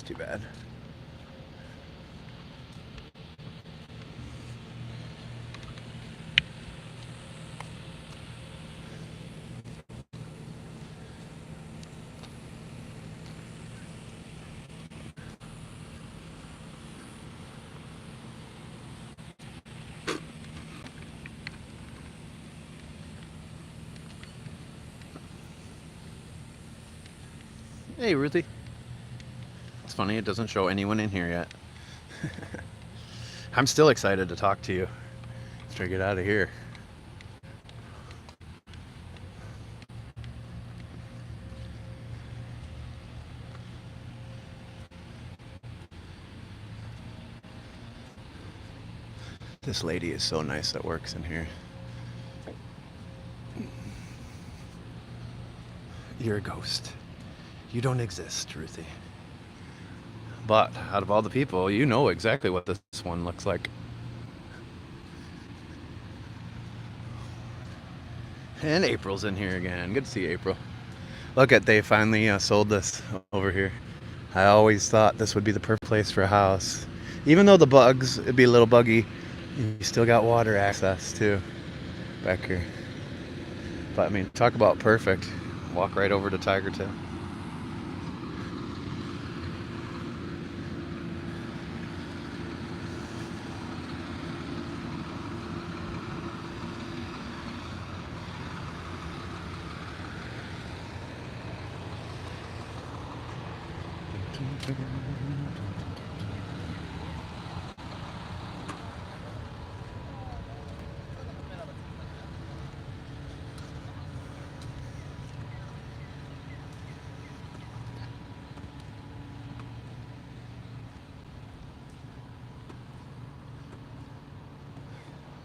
That's too bad. Hey, Ruthie. It's funny, it doesn't show anyone in here yet. I'm still excited to talk to you. Let's try to get out of here. This lady is so nice that works in here. You're a ghost. You don't exist, Ruthie. But out of all the people, you know exactly what this one looks like. And April's in here again. Good to see April. Look at, they finally sold this over here. I always thought this would be the perfect place for a house. Even though the bugs, it'd be a little buggy, you still got water access too back here. But I mean, talk about perfect. Walk right over to Tigertail.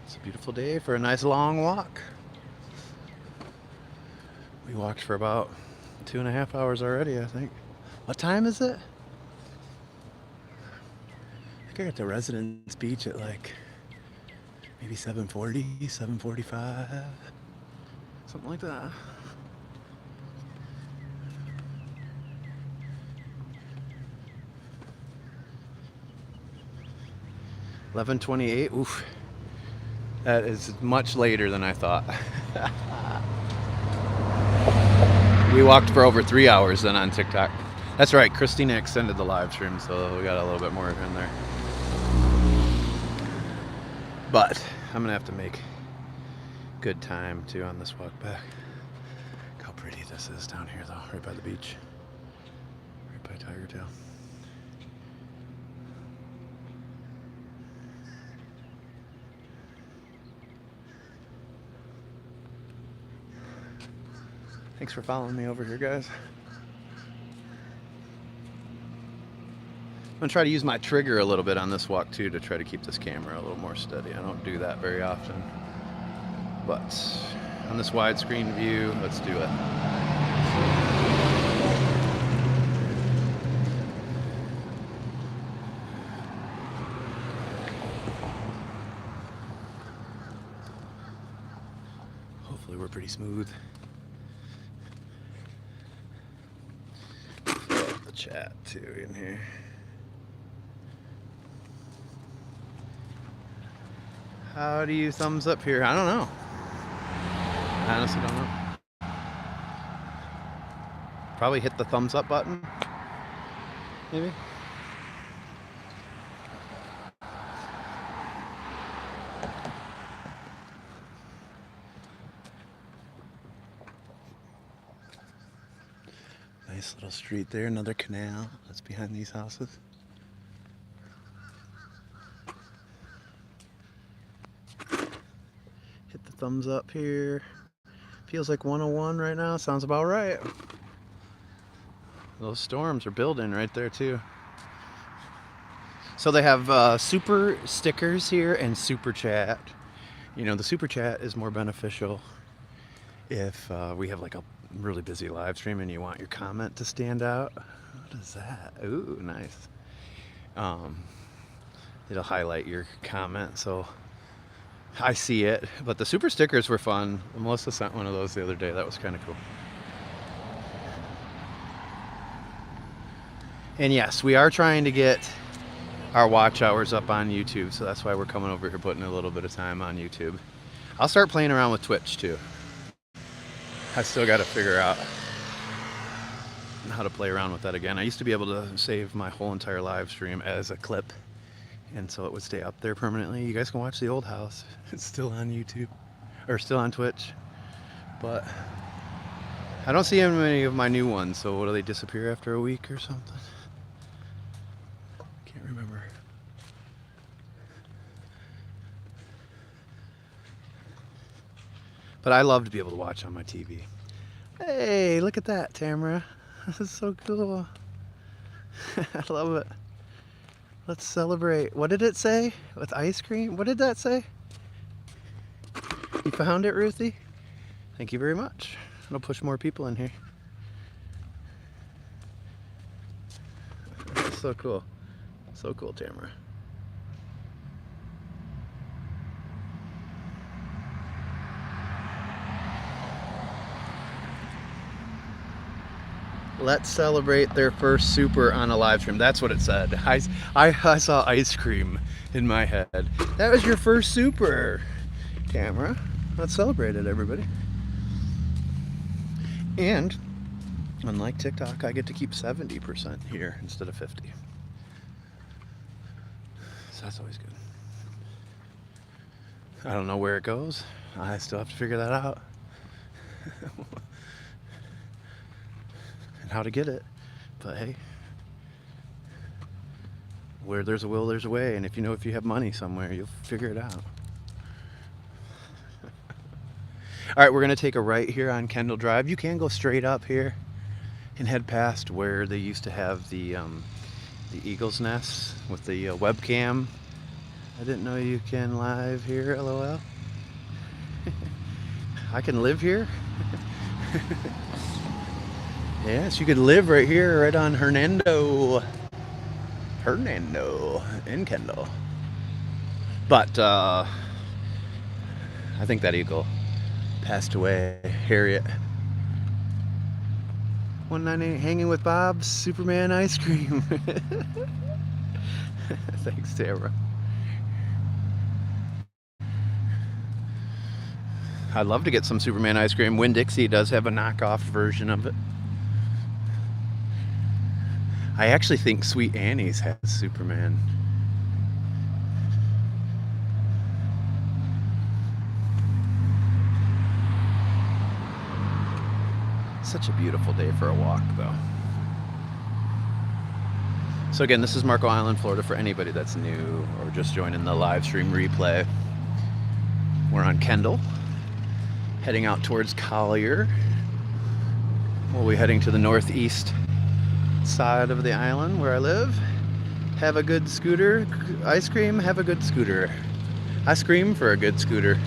It's a beautiful day for a nice long walk. We walked for about 2.5 hours already, I think. What time is it? I think I got to Residence Beach at like maybe 7:40, 7:45, something like that. $11:28. Oof. That is much later than I thought. We walked for over 3 hours then on TikTok. That's right, Christina extended the live stream, so we got a little bit more in there. But I'm gonna have to make good time too on this walk back. Look how pretty this is down here though, right by the beach. Right by Tigertail. Thanks for following me over here, guys. I'm gonna try to use my trigger a little bit on this walk too to try to keep this camera a little more steady. I don't do that very often. But on this widescreen view, let's do it. Hopefully we're pretty smooth. The chat too in here. How do you thumbs up here? I don't know. I honestly don't know. Probably hit the thumbs up button. Maybe. Nice little street there, another canal that's behind these houses. Hit the thumbs up here. Feels like 101 right now, sounds about right. Those storms are building right there too. So they have super stickers here and super chat. You know, the super chat is more beneficial if we have like a really busy live stream and you want your comment to stand out. What is that? Ooh, nice. It'll highlight your comment, so I see it. But the super stickers were fun. Melissa sent one of those the other day. That was kind of cool. And yes, we are trying to get our watch hours up on YouTube, so that's why we're coming over here putting a little bit of time on YouTube. I'll start playing around with Twitch too. I still got to figure out how to play around with that again. I used to be able to save my whole entire live stream as a clip, and so it would stay up there permanently. You guys can watch the old house. It's still on YouTube, or still on Twitch, but I don't see any of my new ones, so what, do they disappear after a week or something? Can't remember. But I love to be able to watch on my TV. Hey, look at that, Tamara. This is so cool. I love it. Let's celebrate. What did it say? With ice cream? What did that say? You found it, Ruthie? Thank you very much. It'll push more people in here. That's so cool. So cool, Tamara. Let's celebrate their first super on a live stream. That's what it said. I saw ice cream in my head. That was your first super, Tamara. Let's celebrate it, everybody. And unlike TikTok, I get to keep 70% here instead of 50. So that's always good. I don't know where it goes. I still have to figure that out. And how to get it. But hey, where there's a will, there's a way. And if you have money somewhere, you'll figure it out. All right, we're gonna take a right here on Kendall Drive. You can go straight up here and head past where they used to have the eagle's nest with the webcam. I didn't know you can live here, LOL. I can live here. Yes, you could live right here, right on Hernando in Kendall. But I think that eagle passed away. Harriet. 198 hanging with Bob's Superman ice cream. Thanks, Tara. I'd love to get some Superman ice cream. Winn-Dixie does have a knockoff version of it. I actually think Sweet Annie's has Superman. Such a beautiful day for a walk, though. So again, this is Marco Island, Florida, for anybody that's new or just joining the live stream replay. We're on Kendall, heading out towards Collier. We'll be heading to the northeast side of the island where I live. Have a good scooter. Ice cream, have a good scooter. I scream for a good scooter.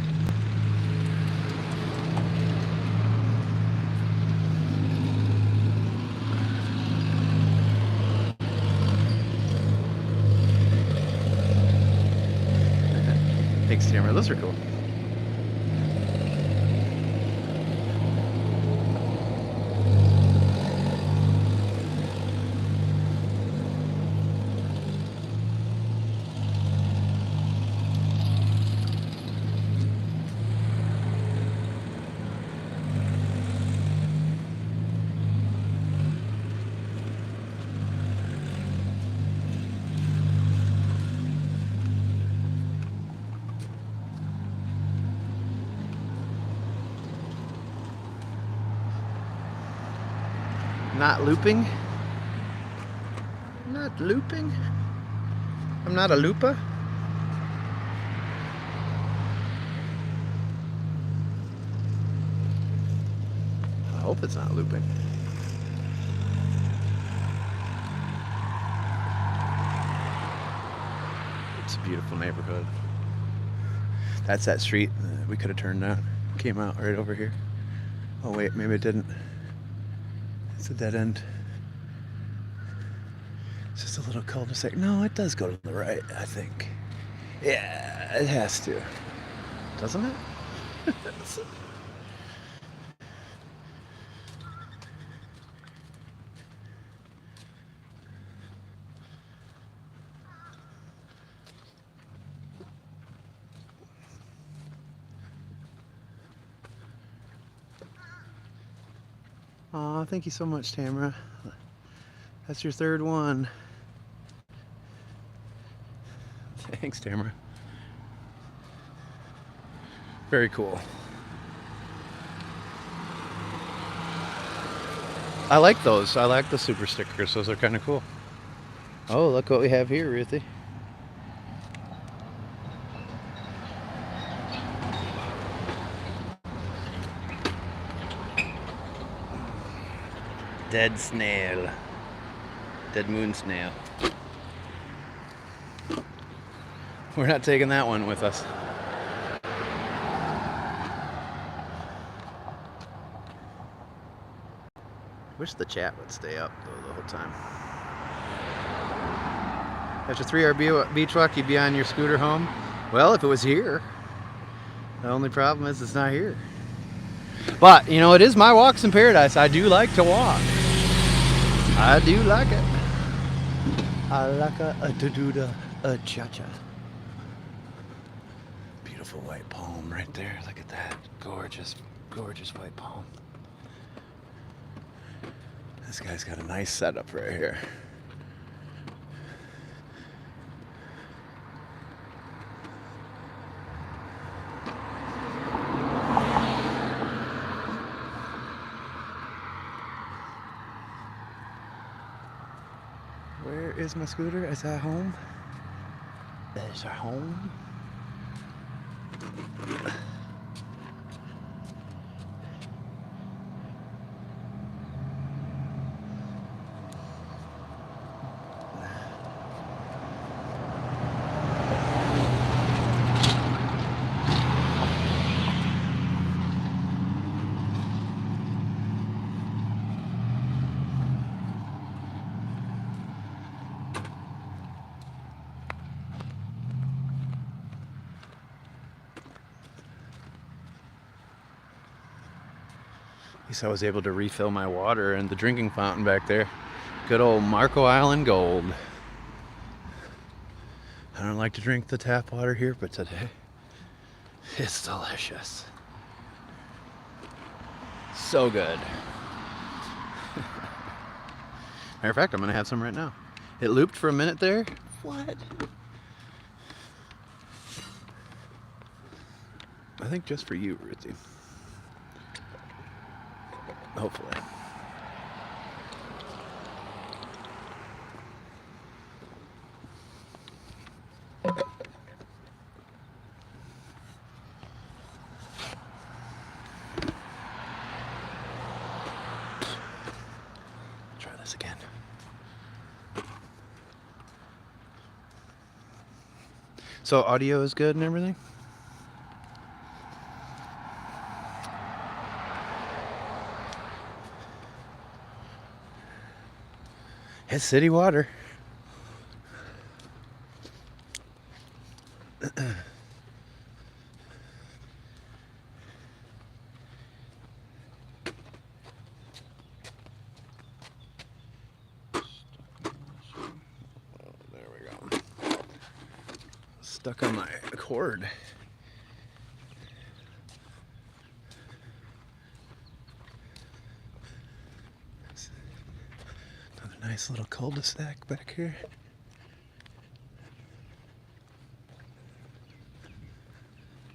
Thanks, Tamara. Those are cool. Not looping? Not looping? I'm not a looper? I hope it's not looping. It's a beautiful neighborhood. That's that street we could have turned down. Came out right over here. Oh wait, maybe it didn't. It's a dead end. It's just a little cul-de-sac. No, it does go to the right, I think. Yeah, it has to. Doesn't it? Aw, thank you so much, Tamara. That's your third one. Thanks, Tamara. Very cool. I like those. I like the super stickers. Those are kind of cool. Oh, look what we have here, Ruthie. Dead snail. Dead moon snail. We're not taking that one with us. Wish the chat would stay up though the whole time. After 3-hour beach walk, you'd be on your scooter home. Well, if it was here. The only problem is it's not here. But, you know, it is my walks in paradise. I do like to walk. I do like it. I like a da-doo-da, a cha-cha. Beautiful white palm right there. Look at that. Gorgeous, gorgeous white palm. This guy's got a nice setup right here. Where is my scooter? Is that home? Is our home? At least I was able to refill my water in the drinking fountain back there. Good old Marco Island Gold. I don't like to drink the tap water here, but today it's delicious. So good. Matter of fact, I'm gonna have some right now. It looped for a minute there. What? I think just for you, Ruthie. Hopefully. Try this again. So audio is good and everything? It's city water. Stuck on my cord. Another nice little cul-de-sac back here.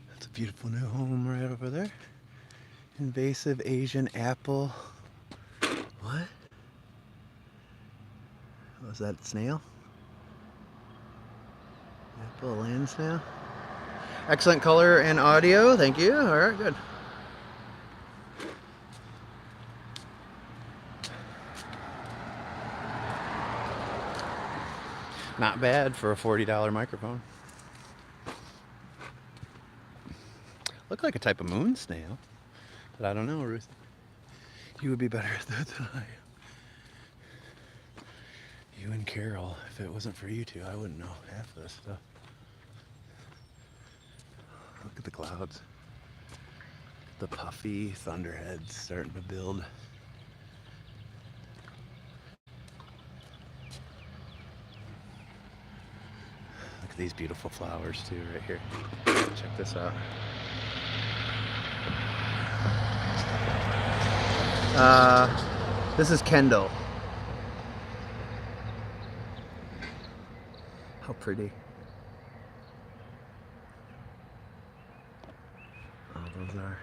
That's a beautiful new home right over there. Invasive Asian apple. What? Was that snail? Apple land snail. Excellent color and audio. Thank you. All right, good. Not bad for a $40 microphone. Look like a type of moon snail, but I don't know, Ruth. You would be better at that than I am. You and Carol, if it wasn't for you two, I wouldn't know half of this stuff. Look at the clouds. The puffy thunderheads starting to build. Look at these beautiful flowers too right here. Check this out. This is Kendall. How pretty. Oh, those are.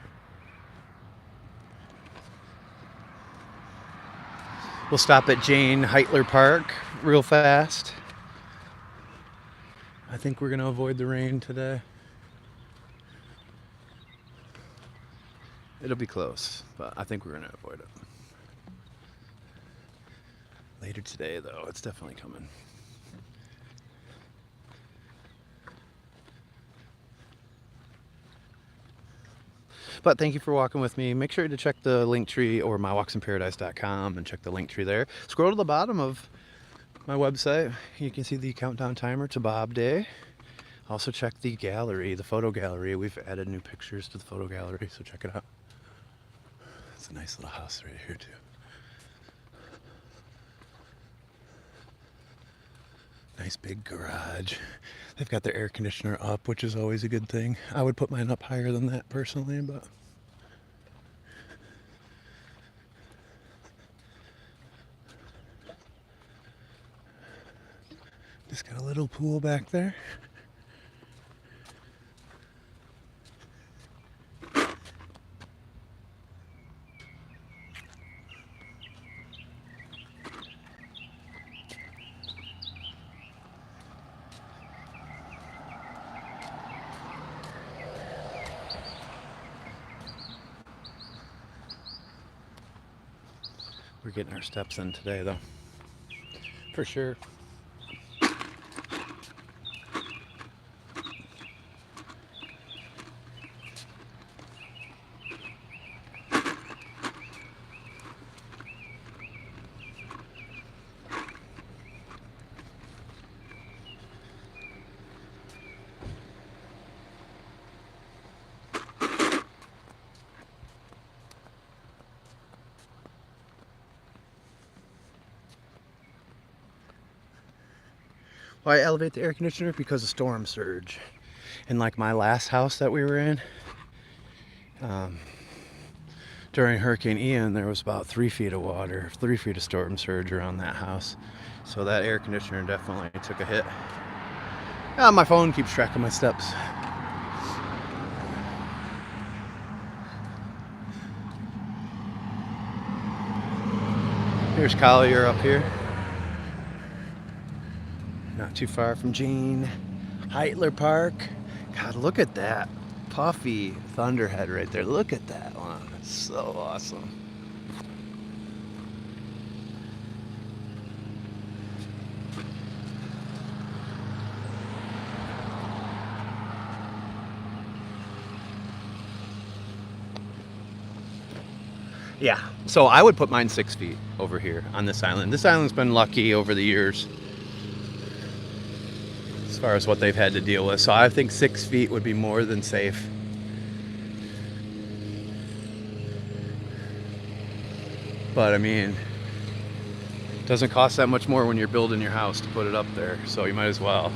We'll stop at Jane Heitler Park real fast. I think we're gonna avoid the rain today. It'll be close, but I think we're gonna avoid it. Later today, though, it's definitely coming. But thank you for walking with me. Make sure to check the link tree or mywalksinparadise.com and check the link tree there. Scroll to the bottom of my website. You can see the countdown timer to Bob Day. Also check the gallery, the photo gallery. We've added new pictures to the photo gallery, so check it out. It's a nice little house right here too. Nice big garage. They've got their air conditioner up, which is always a good thing. I would put mine up higher than that personally, but just got a little pool back there. We're getting our steps in today, though, for sure. Why elevate the air conditioner? Because of storm surge. And like my last house that we were in, during Hurricane Ian, there was about 3 feet of water, 3 feet of storm surge around that house. So that air conditioner definitely took a hit. My phone keeps track of my steps. Here's Collier up here. Not too far from Jane Heitler Park. God, look at that puffy thunderhead right there. Look at that one. It's so awesome. Yeah, so I would put mine 6 feet over here on this island. This island's been lucky over the years as far as what they've had to deal with. So I think 6 feet would be more than safe. But I mean, it doesn't cost that much more when you're building your house to put it up there. So you might as well.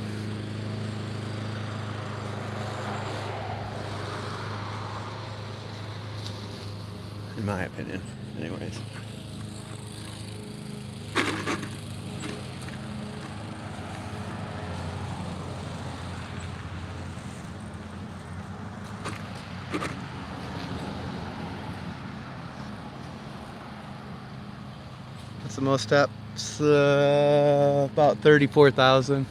In my opinion, anyways. That's the most steps, about 34,000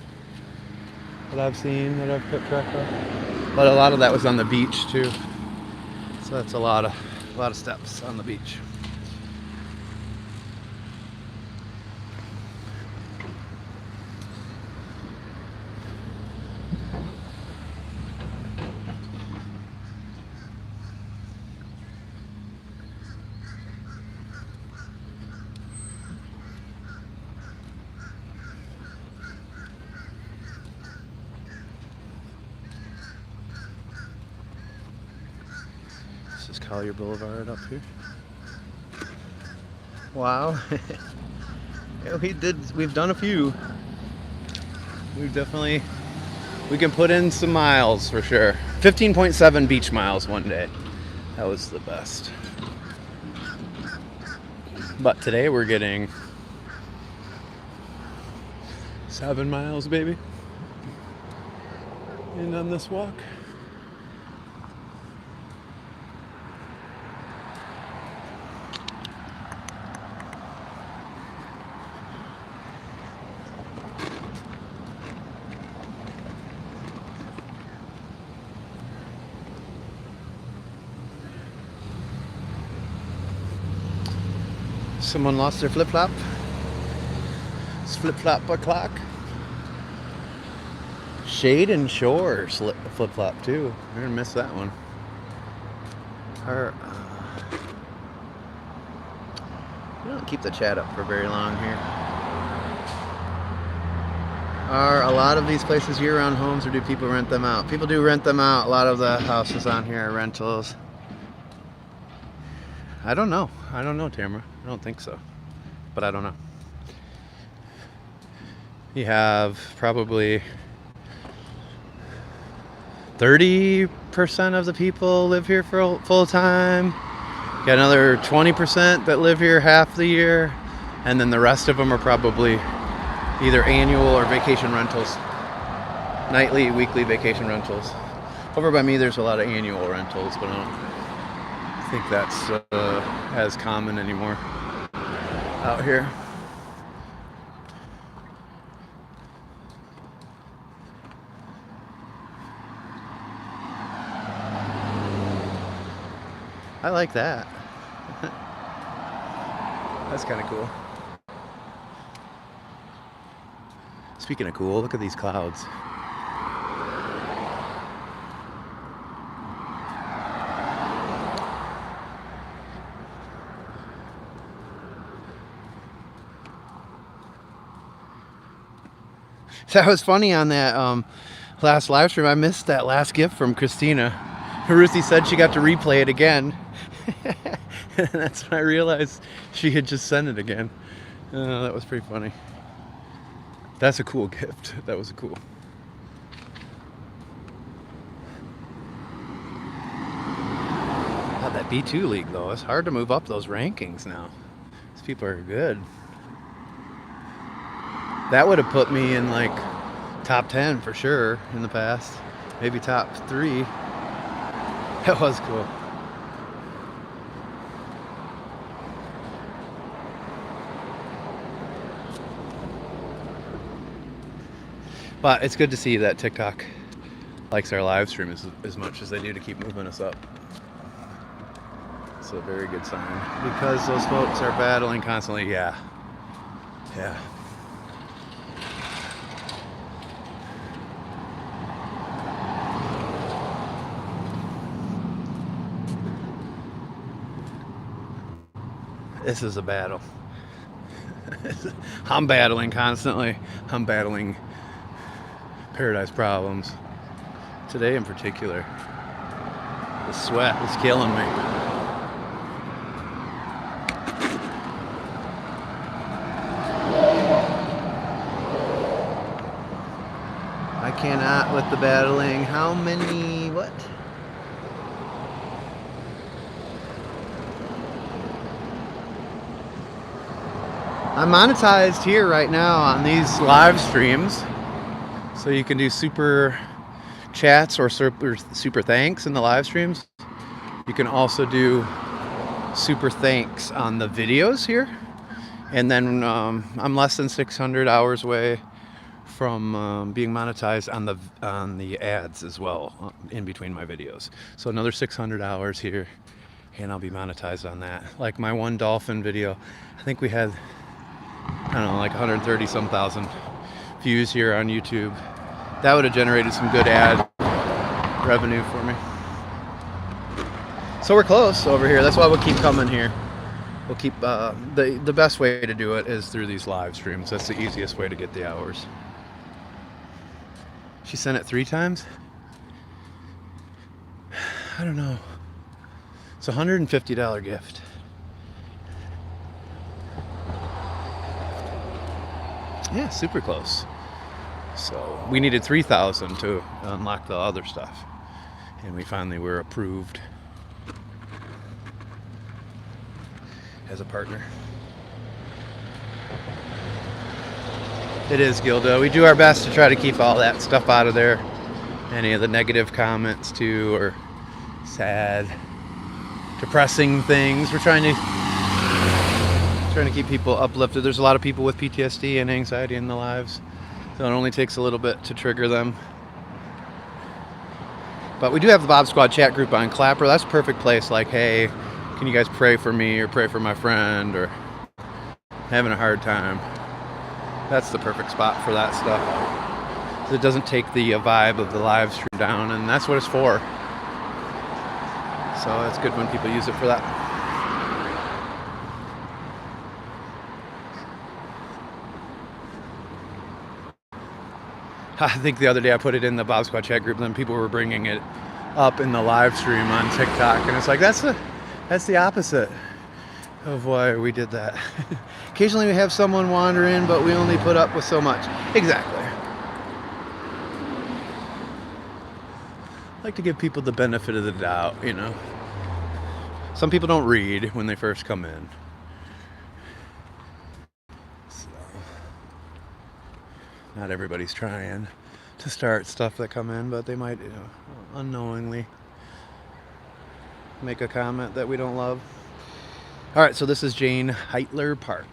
that I've seen, that I've kept track of. But a lot of that was on the beach too. So that's a lot of steps on the beach. This is Collier Boulevard up here. Wow. Yeah, we've done a few. We can put in some miles for sure. 15.7 beach miles one day. That was the best. But today we're getting 7 miles, baby, in on this walk. Someone lost their flip-flop. It's flip-flop o'clock. Shade and Shore flip-flop too. We're gonna miss that one. We don't keep the chat up for very long here. Are a lot of these places year-round homes, or do people rent them out? People do rent them out. A lot of the houses on here are rentals. I don't know. I don't know, Tamara. I don't think so. But I don't know. You have probably 30% of the people live here for full time. You got another 20% that live here half the year. And then the rest of them are probably either annual or vacation rentals. Nightly, weekly vacation rentals. Over by me, there's a lot of annual rentals, but I don't think that's as common anymore out here. I like that. That's kind of cool. Speaking of cool, look at these clouds. That was funny on that last live stream. I missed that last gift from Christina. Ruthie said she got to replay it again. And that's when I realized she had just sent it again. That was pretty funny. That's a cool gift. That was cool. God, that B2 league though, it's hard to move up those rankings now. These people are good. That would have put me in like top 10 for sure in the past. Maybe top 3. That was cool. But it's good to see that TikTok likes our live stream as much as they do to keep moving us up. It's a very good sign. Because those folks are battling constantly, yeah. Yeah. This is a battle. I'm battling constantly. I'm battling paradise problems. Today in particular. The sweat is killing me. I cannot with the battling. How many, what? I'm monetized here right now on these live streams. So you can do super chats or super thanks in the live streams. You can also do super thanks on the videos here. And then I'm less than 600 hours away from being monetized on the ads as well in between my videos. So another 600 hours here and I'll be monetized on that. Like my one dolphin video, I think we had, I don't know, like 130 some thousand views here on YouTube. That would have generated some good ad revenue for me. So we're close over here. That's why we'll keep coming here. We'll keep the best way to do it is through these live streams. That's the easiest way to get the hours. She sent it 3 times? I don't know. It's a $150 gift. Yeah, super close. So we needed 3,000 to unlock the other stuff, and we finally were approved as a partner. It is, Gilda. We do our best to try to keep all that stuff out of there. Any of the negative comments too, or sad, depressing things. We're trying to keep people uplifted. There's a lot of people with PTSD and anxiety in their lives, so it only takes a little bit to trigger them. But we do have the Bob Squad chat group on Clapper. That's a perfect place. Like, hey, can you guys pray for me or pray for my friend or having a hard time? That's the perfect spot for that stuff. It doesn't take the vibe of the live stream down, and that's what it's for. So it's good when people use it for that. I think the other day I put it in the Bob Squad chat group, and then people were bringing it up in the live stream on TikTok, and it's like that's the opposite of why we did that. Occasionally we have someone wander in, but we only put up with so much. Exactly. I like to give people the benefit of the doubt, you know. Some people don't read when they first come in. So, not everybody's trying to start stuff that come in, but they might, you know, unknowingly make a comment that we don't love. All right, so this is Jane Heitler Park.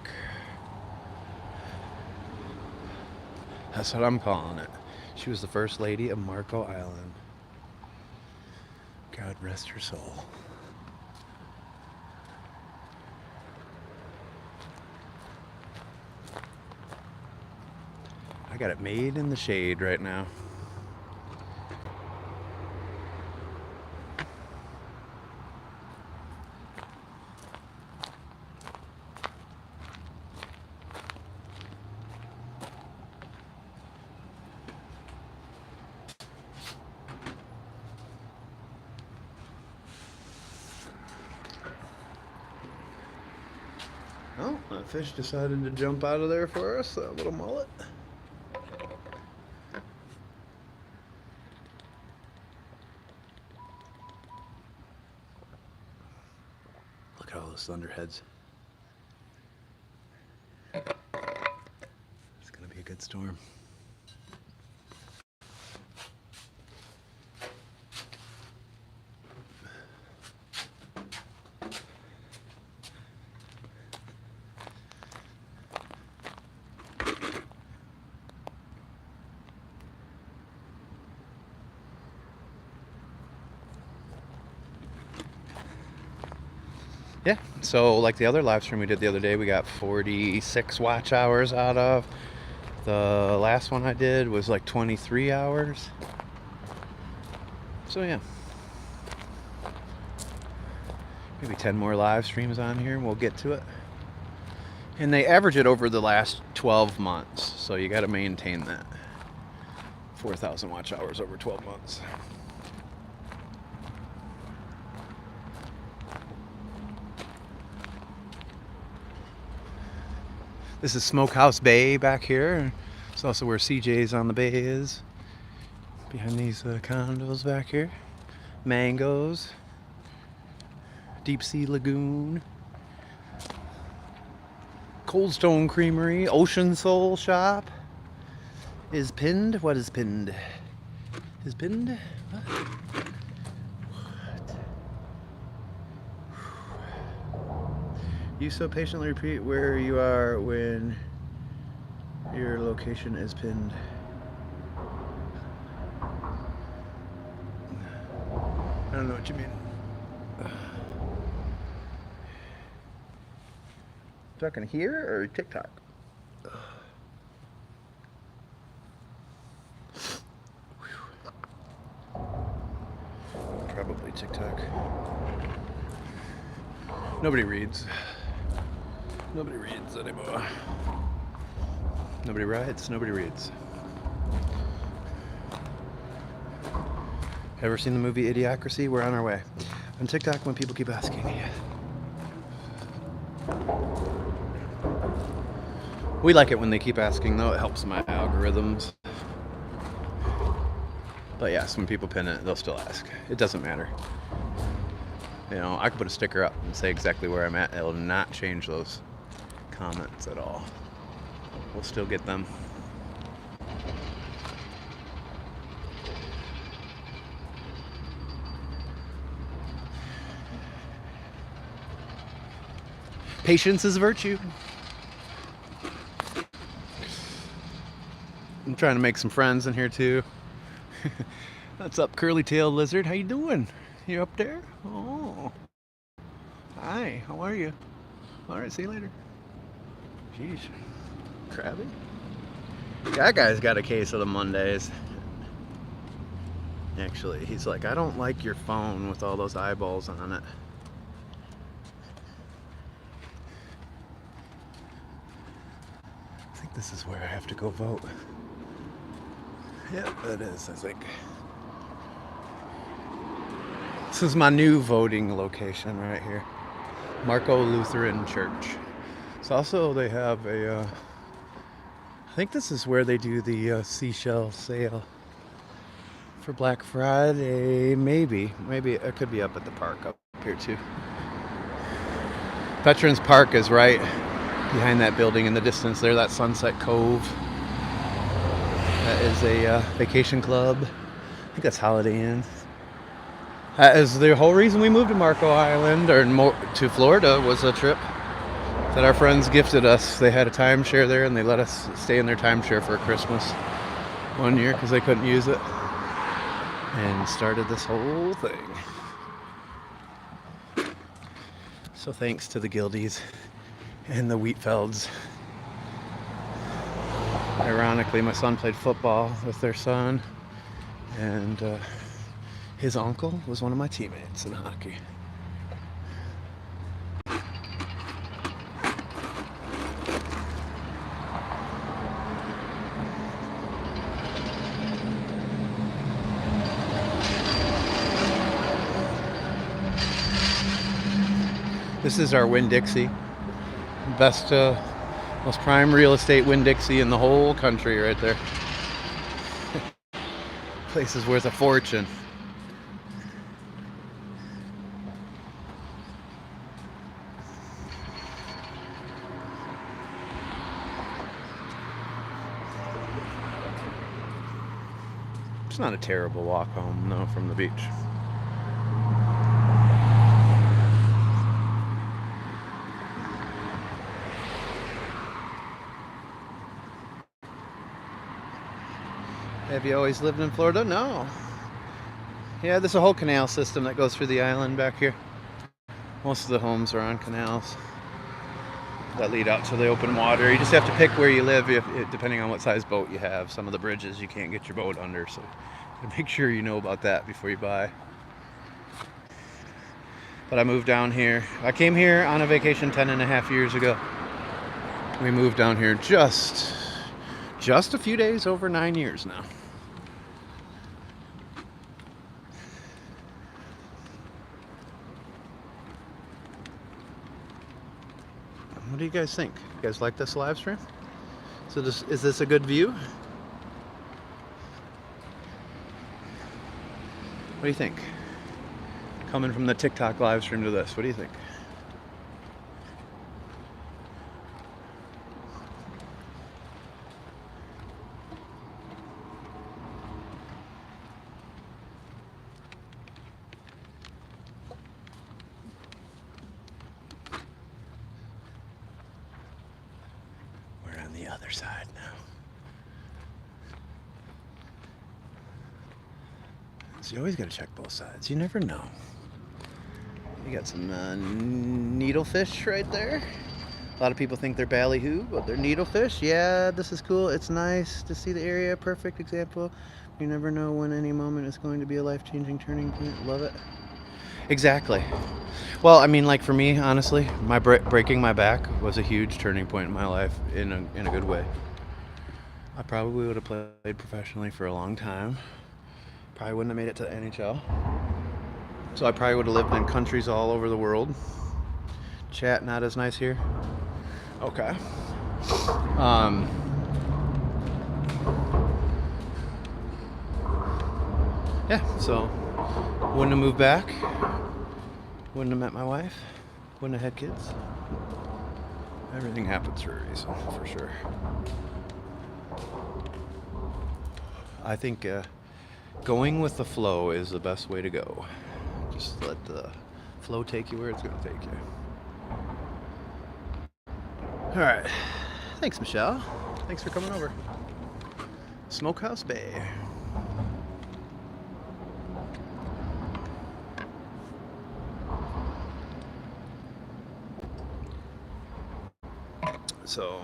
That's what I'm calling it. She was the first lady of Marco Island. God rest her soul. I got it made in the shade right now. Oh, that fish decided to jump out of there for us, that little mullet. Look at all those thunderheads. It's gonna be a good storm. Yeah, so like the other live stream we did the other day, we got 46 watch hours out of. The last one I did was like 23 hours. So yeah. Maybe 10 more live streams on here and we'll get to it. And they average it over the last 12 months, so you gotta maintain that. 4,000 watch hours over 12 months. This is Smokehouse Bay back here. It's also where CJ's on the Bay is. Behind these condos back here. Mangoes. Deep Sea Lagoon. Cold Stone Creamery. Ocean Soul Shop. Is pinned? What is pinned? Is pinned? What? You so patiently repeat where you are when your location is pinned. I don't know what you mean. Talking here or TikTok? Probably TikTok. Nobody reads. Nobody reads anymore. Nobody writes, nobody reads. Ever seen the movie Idiocracy? We're on our way. On TikTok when people keep asking. Yeah. We like it when they keep asking though, it helps my algorithms. But yes, when people pin it, they'll still ask. It doesn't matter. You know, I could put a sticker up and say exactly where I'm at. It'll not change those comments at all. we'll still get them. Patience is a virtue. I'm trying to make some friends in here too. What's up, curly-tailed lizard? How you doing? You up there? Oh, hi. How are you? All right, see you later. Jeez, crabby. That guy's got a case of the Mondays. Actually, he's like, I don't like your phone with all those eyeballs on it. I think this is where I have to go vote. Yep, it is, I think. This is my new voting location right here. Marco Lutheran Church. So also they have a, I think this is where they do the seashell sale for Black Friday. Maybe it could be up at the park up here too. Veterans Park is right behind that building in the distance there, that Sunset Cove. That is a vacation club. I think that's Holiday Inn. That is the whole reason we moved to Marco Island, or to Florida, was a trip that our friends gifted us. They had a timeshare there, and they let us stay in their timeshare for Christmas one year because they couldn't use it, and started this whole thing. So thanks to the Gildies and the Wheatfelds. Ironically, my son played football with their son, and his uncle was one of my teammates in hockey. This is our Winn-Dixie. Best, most prime real estate Winn-Dixie in the whole country right there. Place is worth a fortune. It's not a terrible walk home, no, from the beach. Have you always lived in Florida? No. Yeah, there's a whole canal system that goes through the island back here. Most of the homes are on canals that lead out to the open water. You just have to pick where you live, depending on what size boat you have. Some of the bridges you can't get your boat under, so make sure you know about that before you buy. But I moved down here. I came here on a vacation 10.5 years ago. We moved down here just a few days over 9 years now. What do you guys think? You guys like this live stream? So is this a good view? What do you think? Coming from the TikTok live stream to this, what do you think? The other side now. So you always got to check both sides. You never know. You got some needlefish right there. A lot of people think they're ballyhoo, but they're needlefish. Yeah, this is cool. It's nice to see the area. Perfect example. You never know when any moment is going to be a life-changing turning point. Love it. Exactly. Well, I mean, like for me, honestly, my breaking my back was a huge turning point in my life in a good way. I probably would have played professionally for a long time. Probably wouldn't have made it to the NHL. So I probably would have lived in countries all over the world. Chat not as nice here. Okay. Yeah, so wouldn't have moved back. Wouldn't have met my wife. Wouldn't have had kids. Everything happens for a reason, for sure. I think going with the flow is the best way to go. Just let the flow take you where it's going to take you. All right. Thanks, Michelle. Thanks for coming over. Smokehouse Bay. So,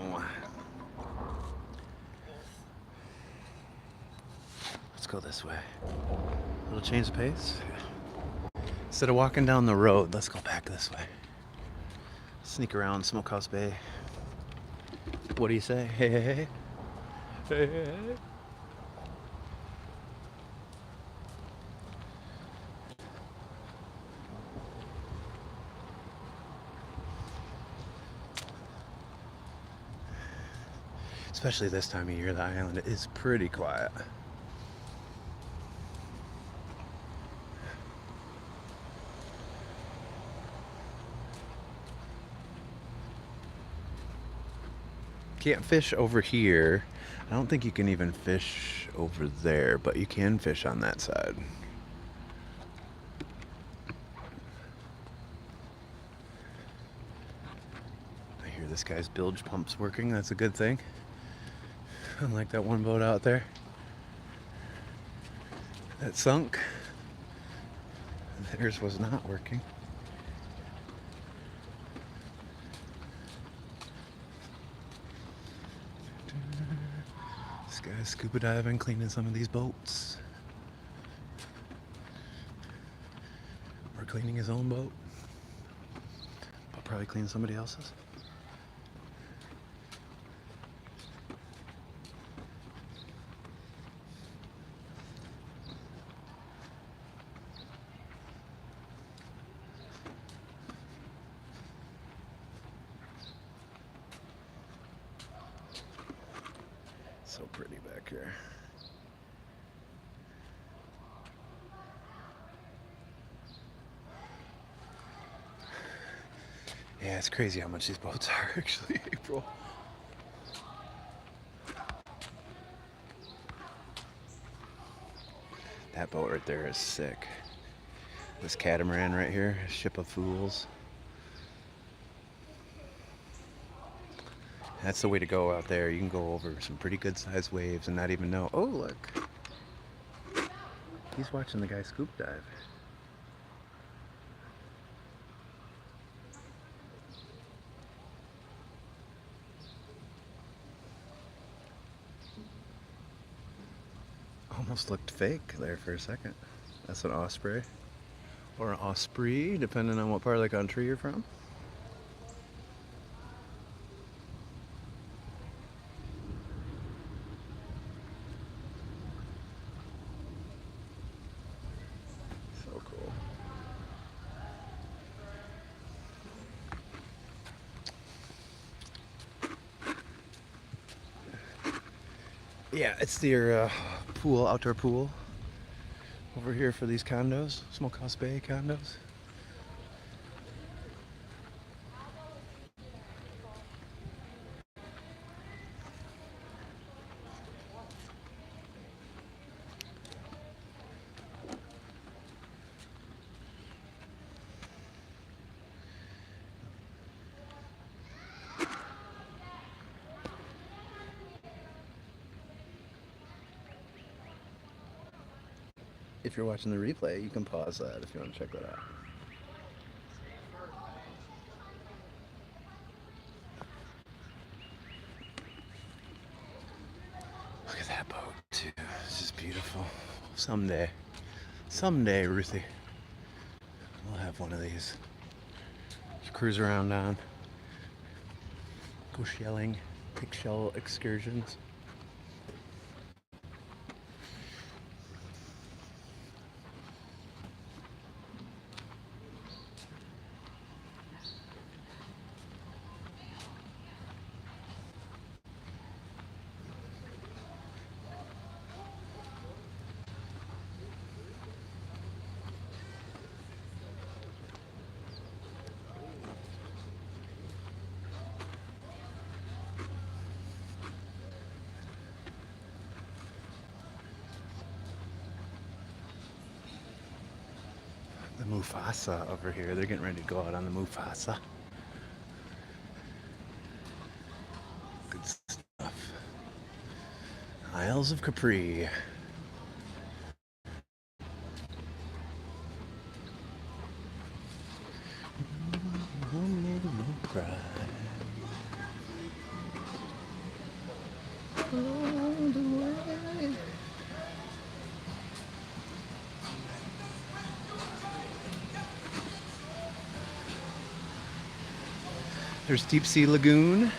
let's go this way. A little change of pace. Instead of walking down the road, let's go back this way. Sneak around Smokehouse Bay. What do you say? Hey, hey, hey. Hey, hey, hey. Especially this time of year, the island is pretty quiet. Can't fish over here. I don't think you can even fish over there, but you can fish on that side. I hear this guy's bilge pump's working. That's a good thing. Unlike that one boat out there that sunk. Theirs was not working. This guy's scuba diving, cleaning some of these boats. Or cleaning his own boat. But probably clean somebody else's. So pretty back here. Yeah, it's crazy how much these boats are actually, April. That boat right there is sick. This catamaran right here, Ship of Fools. That's the way to go out there. You can go over some pretty good sized waves and not even know. Oh, look. He's watching the guy scuba dive. Almost looked fake there for a second. That's an osprey. Or an osprey, depending on what part of the country you're from. So cool. Yeah, it's their pool, outdoor pool over here for these condos, Smokehouse Bay condos. If you're watching the replay, you can pause that if you want to check that out. Look at that boat too. This is beautiful. Someday, Ruthie, we'll have one of these. Just cruise around on. Go shelling, take shell excursions. Mufasa over here. They're getting ready to go out on the Mufasa. Good stuff. Isles of Capri. No pride. Along the way. There's Deep Sea Lagoon.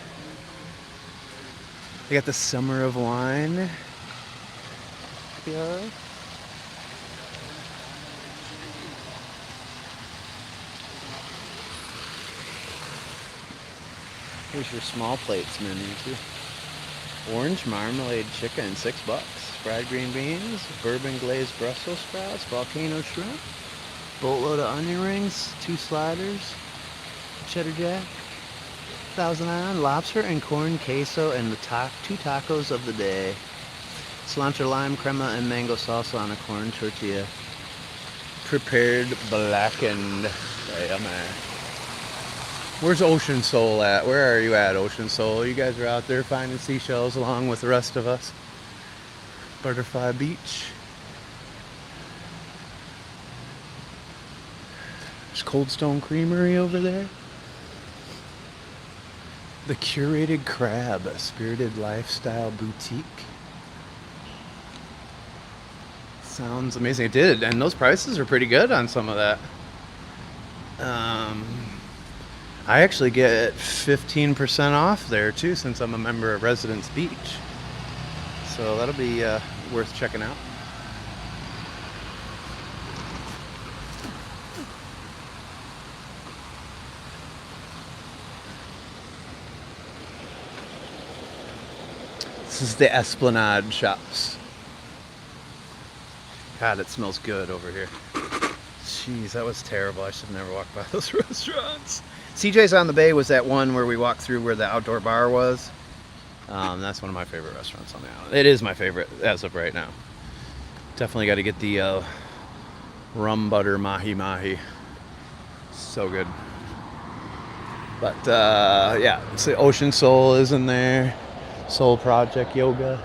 They got the Summer of Wine. Yeah. Here's your small plates menu too. Orange marmalade chicken, $6. Fried green beans, bourbon glazed Brussels sprouts, volcano shrimp, boatload of onion rings, 2 sliders, cheddar jack, Thousand Island lobster and corn queso, and the 2 tacos of the day. Cilantro, lime, crema, and mango salsa on a corn tortilla. Prepared blackened. Yeah, man. Where's Ocean Soul at? Where are you at, Ocean Soul? You guys are out there finding seashells along with the rest of us. Butterfly Beach. There's Cold Stone Creamery over there. The Curated Crab, a spirited lifestyle boutique. Sounds amazing. It did, and those prices are pretty good on some of that. I actually get 15% off there too, since I'm a member of Residence Beach. So that'll be worth checking out. This is the Esplanade Shops. God, it smells good over here. Jeez, that was terrible. I should have never walked by those restaurants. CJ's on the Bay was that one where we walked through where the outdoor bar was. That's one of my favorite restaurants on the island. It is my favorite as of right now. Definitely got to get the rum butter mahi mahi. So good. But yeah, so Ocean Soul is in there. Soul Project Yoga.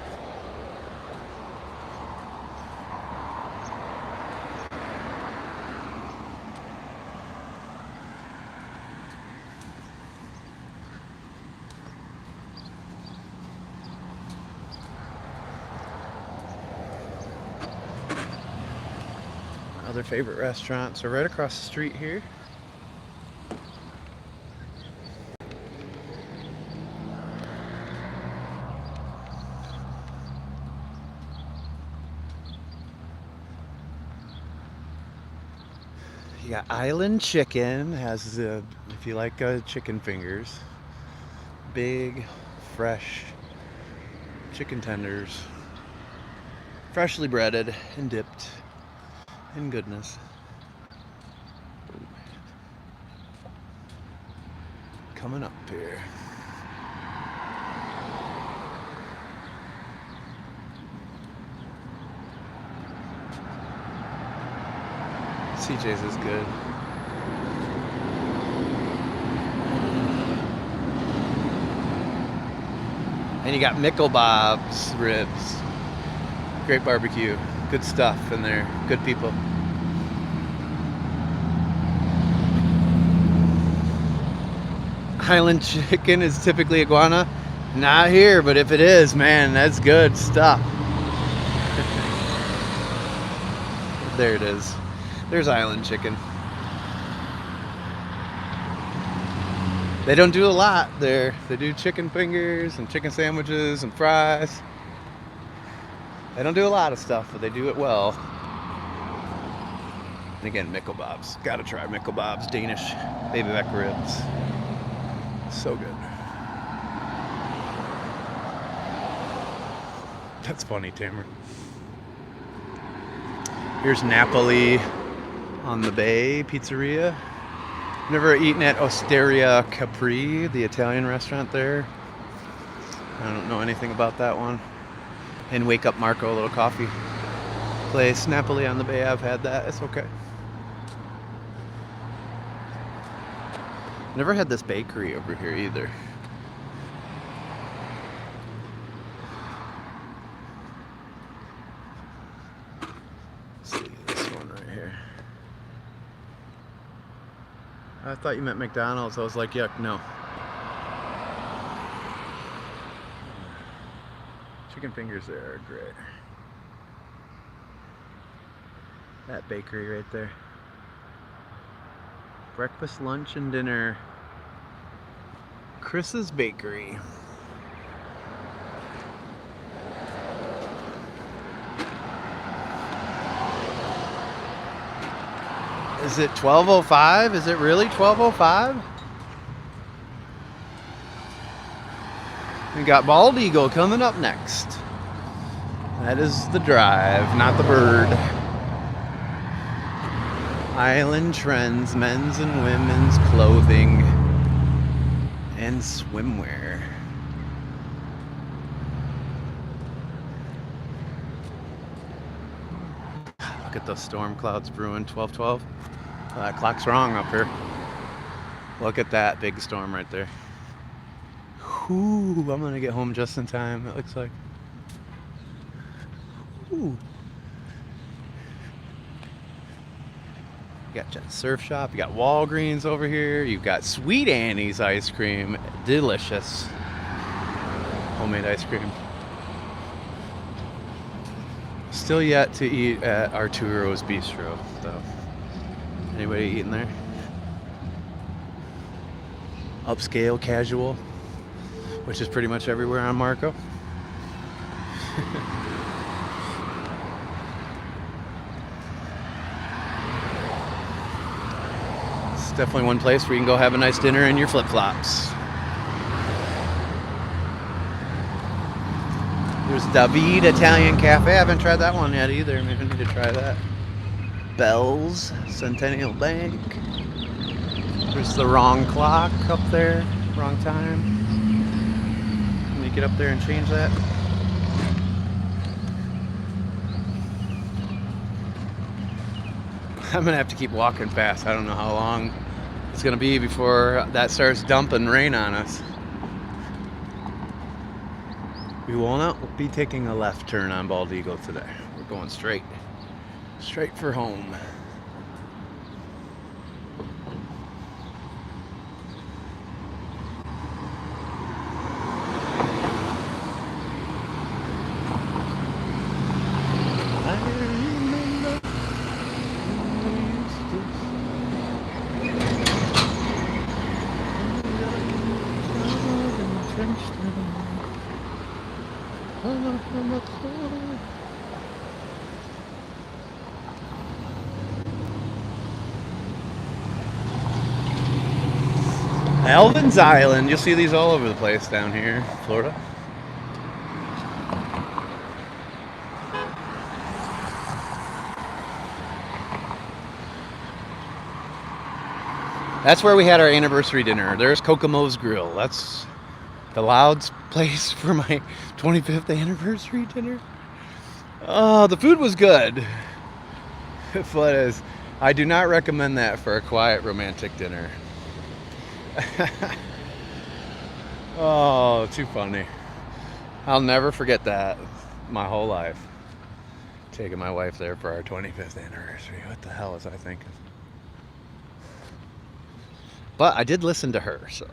Other favorite restaurants are right across the street here. You got Island Chicken, has the, if you like chicken fingers, big, fresh chicken tenders, freshly breaded and dipped in goodness. Coming up here. CJ's is good. And you got Mickle Bob's ribs. Great barbecue. Good stuff in there. Good people. Highland chicken is typically iguana. Not here, but if it is, man, that's good stuff. There it is. There's Island Chicken. They don't do a lot there. They do chicken fingers and chicken sandwiches and fries. They don't do a lot of stuff, but they do it well. And again, Mickle Bob's. Gotta try Mickle Bob's Danish baby back ribs. So good. That's funny, Tamer. Here's Napoli on the Bay Pizzeria. Never eaten at Osteria Capri, the Italian restaurant there. I don't know anything about that one. And Wake Up Marco, a little coffee place. Napoli on the Bay, I've had that. It's okay. Never had this bakery over here either. Let's see this one right here. I thought you meant McDonald's. I was like, yuck, no. Chicken fingers there are great. That bakery right there. Breakfast, lunch, and dinner. Chris's Bakery. Is it 12:05? Is it really 12:05? We got Bald Eagle coming up next. That is the drive, not the bird. Island Trends, men's and women's clothing and swimwear. Look at those storm clouds brewing. 12:12. That clock's wrong up here. Look at that big storm right there. Ooh, I'm gonna get home just in time, it looks like. Ooh. You got Jet Surf Shop, you got Walgreens over here, you've got Sweet Annie's ice cream. Delicious. Homemade ice cream. Still yet to eat at Arturo's Bistro, though. Anybody eating there? Upscale casual, which is pretty much everywhere on Marco. It's definitely one place where you can go have a nice dinner in your flip-flops. There's David Italian Cafe. I haven't tried that one yet either. Maybe I need to try that. Bell's, Centennial Bank. There's the wrong clock up there. Wrong time. Let me get up there and change that. I'm gonna have to keep walking fast. I don't know how long it's gonna be before that starts dumping rain on us. We will not be taking a left turn on Bald Eagle today. We're going straight for home. Alvin's Island. You'll see these all over the place down here, Florida. That's where we had our anniversary dinner. There's Kokomo's Grill. That's the Loud's place for my 25th anniversary dinner. Oh, the food was good. But I do not recommend that for a quiet romantic dinner. Oh, too funny. I'll never forget that my whole life. Taking my wife there for our 25th anniversary. What the hell was I thinking? But I did listen to her, so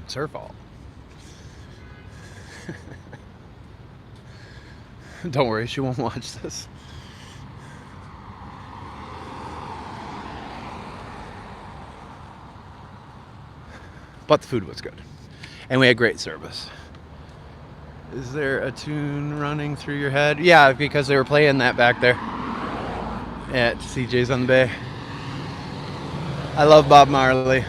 it's her fault. Don't worry, she won't watch this. But the food was good. And we had great service. Is there a tune running through your head? Yeah, because they were playing that back there at CJ's on the Bay. I love Bob Marley.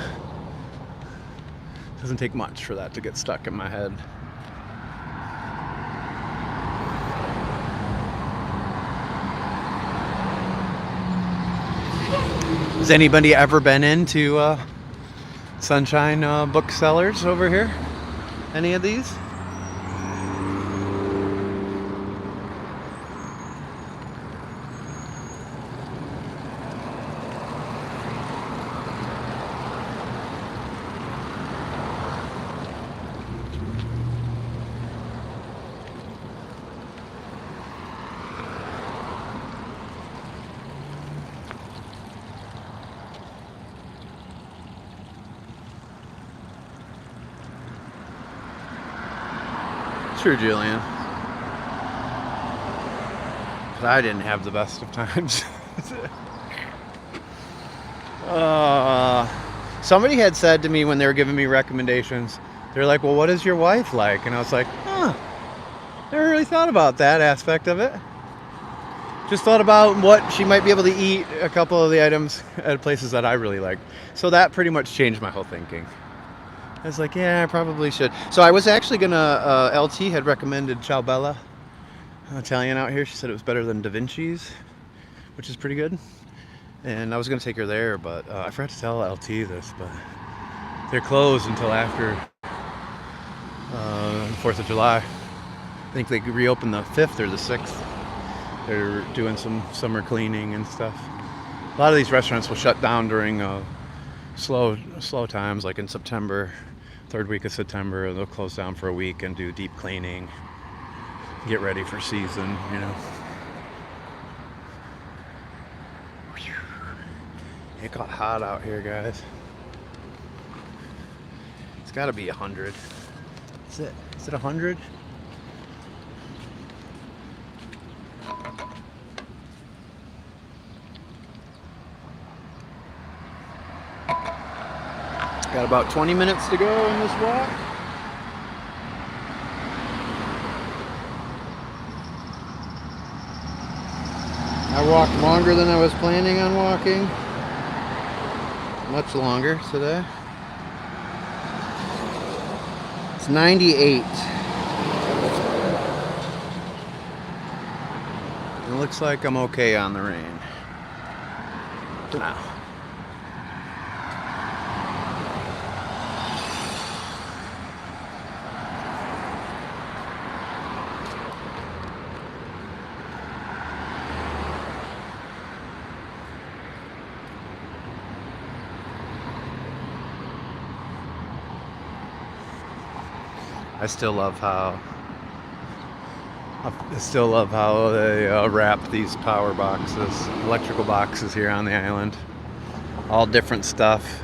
Doesn't take much for that to get stuck in my head. Has anybody ever been into Sunshine Booksellers over here? Any of these? true, Jillian. But I didn't have the best of times. Somebody had said to me when they were giving me recommendations, they're like, well, what is your wife like? And I was like, never really thought about that aspect of it. Just thought about what she might be able to eat, a couple of the items at places that I really like. So that pretty much changed my whole thinking. I was like, yeah, I probably should. So I was actually gonna, LT had recommended Ciao Bella, Italian out here. She said it was better than Da Vinci's, which is pretty good. And I was gonna take her there, but I forgot to tell LT this, but they're closed until after 4th of July. I think they reopen the 5th or the 6th. They're doing some summer cleaning and stuff. A lot of these restaurants will shut down during slow times, like in September, 3rd week of September. They'll close down for a week and do deep cleaning, get ready for season, you know. It got hot out here, guys. It's got to be 100. Is it 100? Got about 20 minutes to go in this walk. I walked longer than I was planning on walking. Much longer today. It's 98. It looks like I'm okay on the rain. For now. I still love how they wrap these power boxes, electrical boxes here on the island. All different stuff.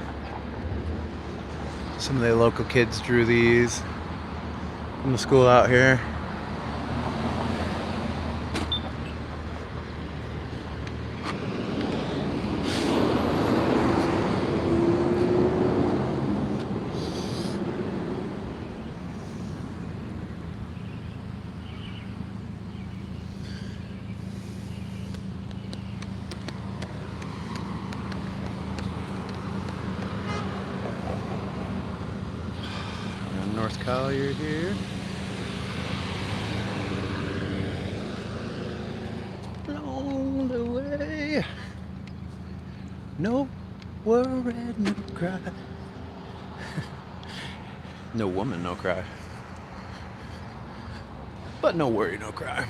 Some of the local kids drew these from the school out here. North Collier here. Along the way, no worry, no cry. No woman, no cry. But no worry, no cry.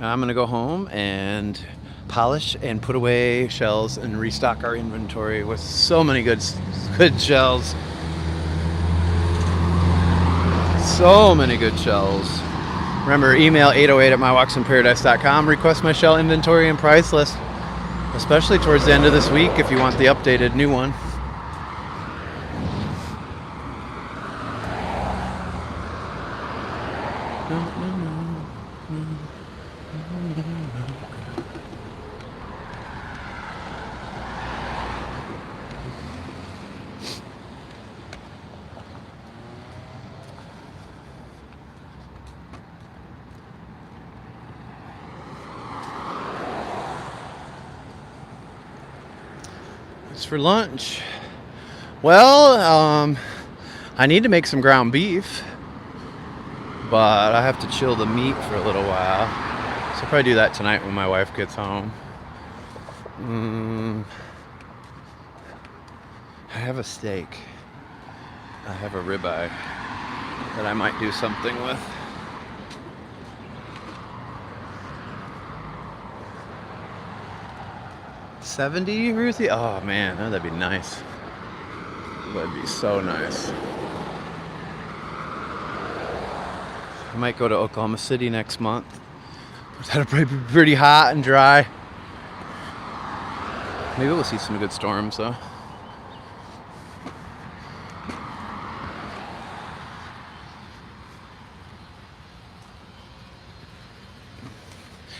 I'm gonna go home and polish and put away shells and restock our inventory with so many good shells. So many good shells. Remember, email 808@mywalksinparadise.com. Request my shell inventory and price list, especially towards the end of this week if you want the updated new one. For lunch, well, I need to make some ground beef, but I have to chill the meat for a little while, so I'll probably do that tonight when my wife gets home. I have a steak. I have a ribeye that I might do something with. $70, Ruthie? Oh man, that'd be nice. That'd be so nice. I might go to Oklahoma City next month. That'll probably be pretty hot and dry. Maybe we'll see some good storms though.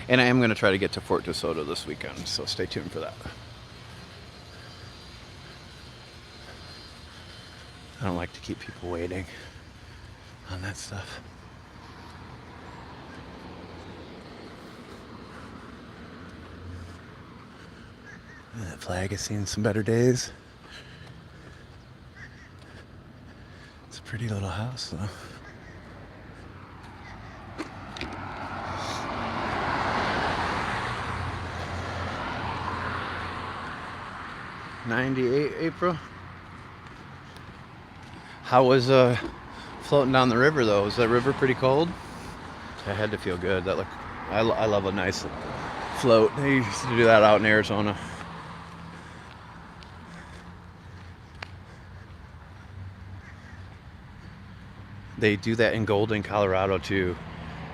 And I am going to try to get to Fort DeSoto this weekend, so stay tuned for that. I don't like to keep people waiting on that stuff. That flag has seen some better days. It's a pretty little house, though. '98 April. How was floating down the river though? Was that river pretty cold? It had to feel good. That looked. I love a nice float. They used to do that out in Arizona. They do that in Golden, Colorado too.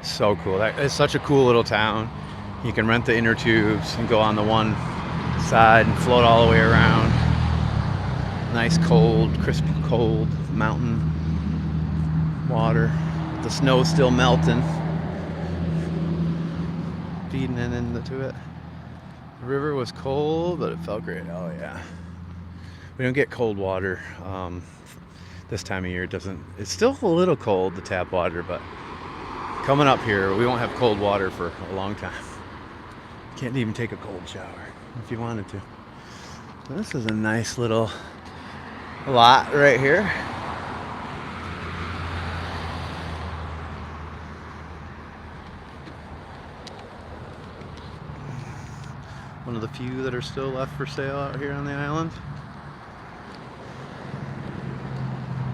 So cool. It's such a cool little town. You can rent the inner tubes and go on the one side and float all the way around. Nice cold, crisp cold mountain water. The snow still melting. Feeding it into it. The river was cold, but it felt great. Oh yeah. We don't get cold water this time of year. It's still a little cold, the tap water, but coming up here, we won't have cold water for a long time. Can't even take a cold shower if you wanted to. This is a nice little lot right here. One of the few that are still left for sale out here on the island.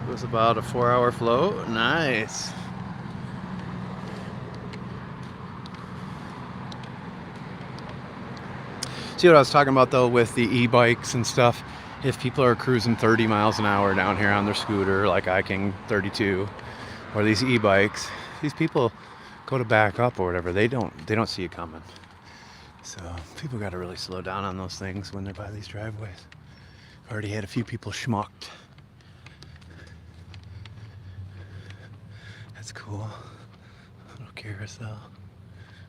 It was about a 4-hour float. Nice. See what I was talking about though with the e-bikes and stuff? If people are cruising 30 miles an hour down here on their scooter, like I can 32, or these e-bikes, these people go to back up or whatever, they don't see it coming. So people got to really slow down on those things when they're by these driveways. I've already had a few people schmucked. That's cool. Little carousel.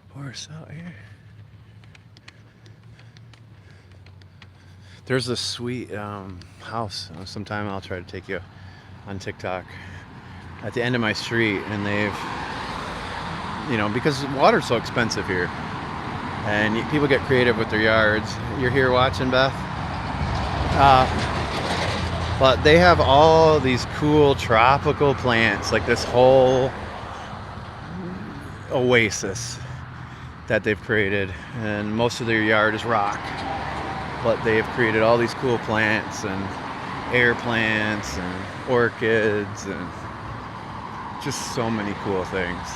Horse out here. There's this sweet house. Sometime I'll try to take you on TikTok. At the end of my street, and they've, because water's so expensive here, and people get creative with their yards. You're here watching, Beth? But they have all these cool tropical plants, like this whole oasis that they've created, and most of their yard is rock. But they've created all these cool plants and air plants and orchids and just so many cool things.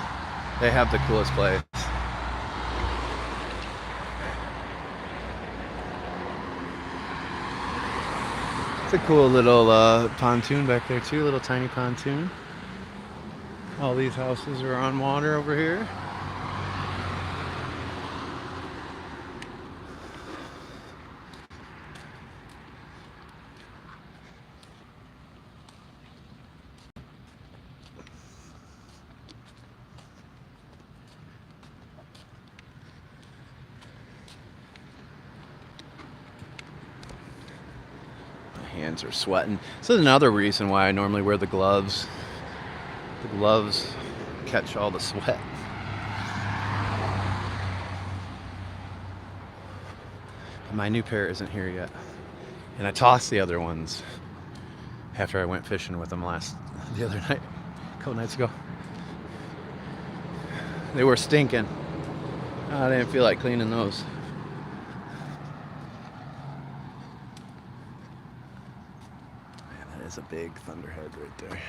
They have the coolest place. It's a cool little pontoon back there too, little tiny pontoon. All these houses are on water over here. Hands are sweating. This is another reason why I normally wear the gloves. The gloves catch all the sweat. My new pair isn't here yet. And I tossed the other ones after I went fishing with them the other night, a couple nights ago. They were stinking. I didn't feel like cleaning those. A big thunderhead right there.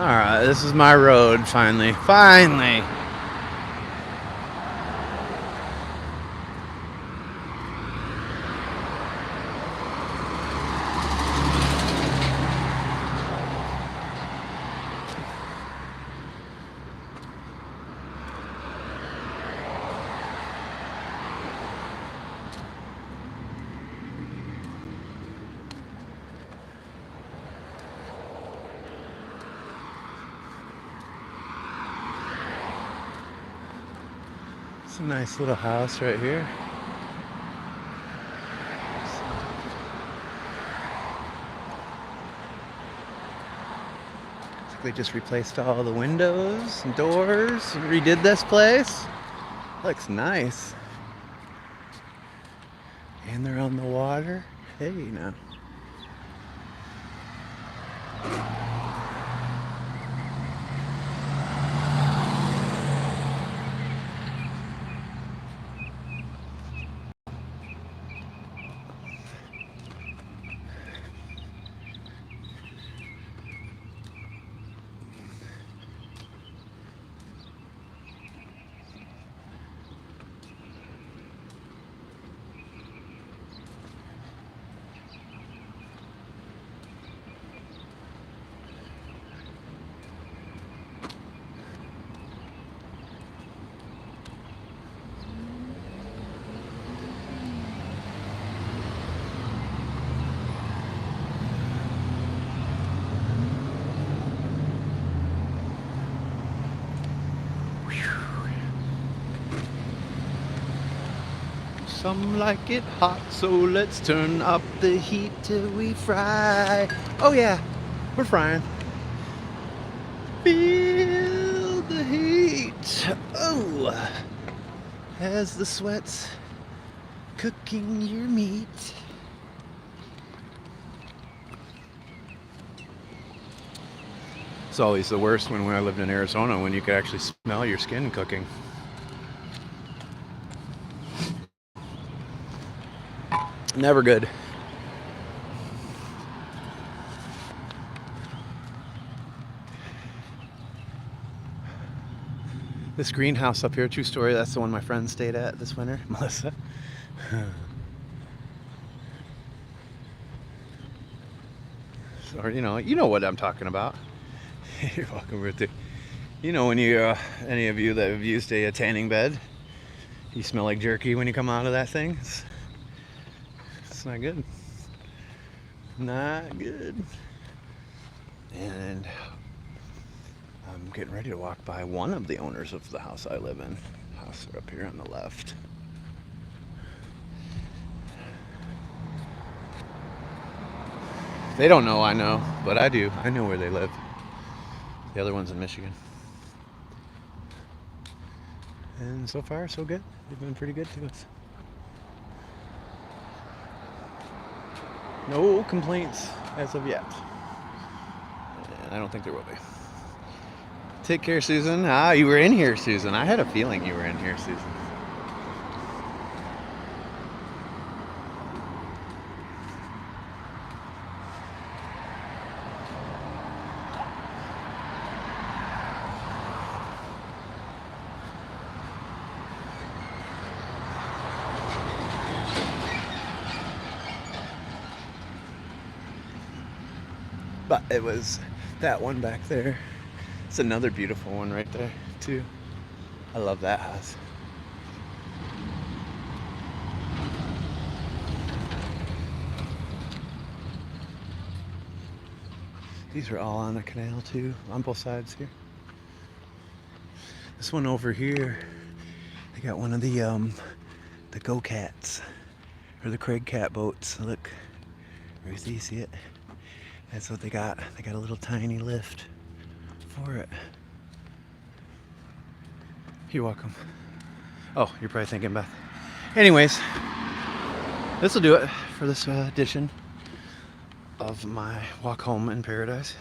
Alright, this is my road, finally. Finally! It's a nice little house right here. Looks like they just replaced all the windows and doors, redid this place. Looks nice. And they're on the water. Hey now. Some like it hot, so let's turn up the heat till we fry. Oh yeah, we're frying. Feel the heat. Oh, as the sweat's cooking your meat. It's always the worst when I lived in Arizona, when you could actually smell your skin cooking. Never good. This greenhouse up here, true story, that's the one my friend stayed at this winter, Melissa. Or you know what I'm talking about. You're welcome, Ruthie. You know when you, any of you that have used a tanning bed, you smell like jerky when you come out of that thing. It's not good. Not good. And I'm getting ready to walk by one of the owners of the house I live in. House up here on the left. They don't know I know, but I do. I know where they live. The other one's in Michigan. And so far, so good. They've been pretty good to us. No complaints as of yet. And I don't think there will be. Take care, Susan. Ah, you were in here, Susan. I had a feeling you were in here, Susan. But it was that one back there. It's another beautiful one right there, too. I love that house. These are all on the canal, too, on both sides here. This one over here, they got one of the go-cats, or the Craig cat boats. Look, Ruthie, see it? That's what they got. They got a little tiny lift for it. You're welcome. Oh, you're probably thinking, Beth. Anyways, this will do it for this edition of my walk home in paradise.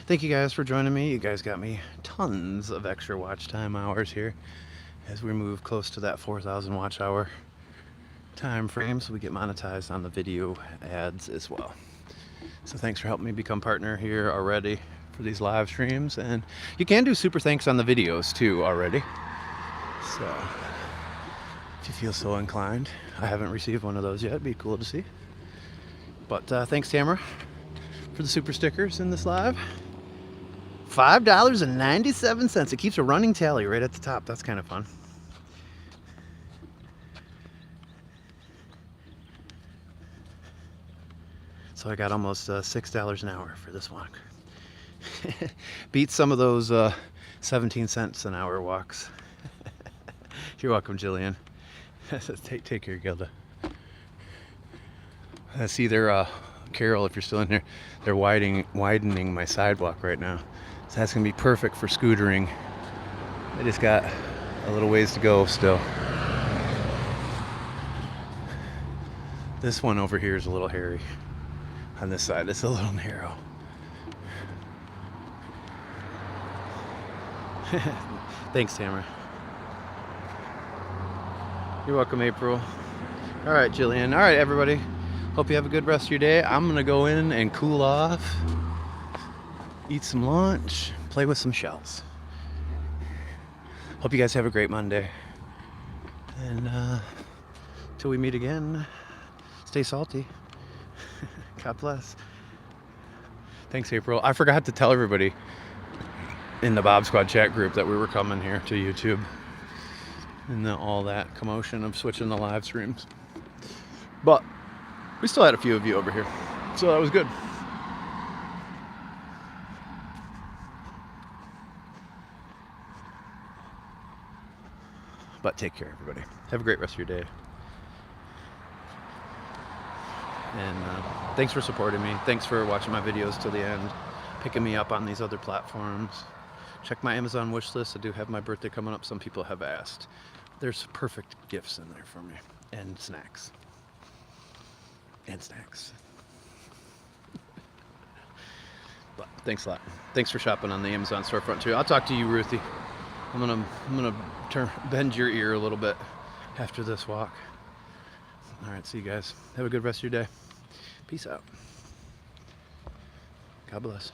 Thank you guys for joining me. You guys got me tons of extra watch time hours here as we move close to that 4,000 watch hour time frame, so we get monetized on the video ads as well. So thanks for helping me become partner here already for these live streams. And you can do super thanks on the videos too already. So if you feel so inclined. I haven't received one of those yet. It'd be cool to see. But thanks, Tamara, for the super stickers in this live. $5.97. It keeps a running tally right at the top. That's kind of fun. So I got almost $6 an hour for this walk. Beats some of those 17 cents an hour walks. You're welcome, Jillian. Take care, Gilda. I see they're, Carol, if you're still in here, they're widening my sidewalk right now. So that's going to be perfect for scootering. I just got a little ways to go still. This one over here is a little hairy. On this side, it's a little narrow. Thanks, Tamara. You're welcome, April. All right, Jillian. All right, everybody. Hope you have a good rest of your day. I'm gonna go in and cool off, eat some lunch, play with some shells. Hope you guys have a great Monday. And till we meet again, stay salty. God bless. Thanks, April. I forgot to tell everybody in the Bob Squad chat group that we were coming here to YouTube and all that commotion of switching the live streams. But we still had a few of you over here, so that was good. But take care, everybody. Have a great rest of your day. And thanks for supporting me. Thanks for watching my videos till the end, picking me up on these other platforms. Check my Amazon wish list. I do have my birthday coming up. Some people have asked. There's perfect gifts in there for me. And snacks. And snacks. But thanks a lot. Thanks for shopping on the Amazon storefront too. I'll talk to you, Ruthie. I'm gonna bend your ear a little bit after this walk. All right, see you guys. Have a good rest of your day. Peace out. God bless.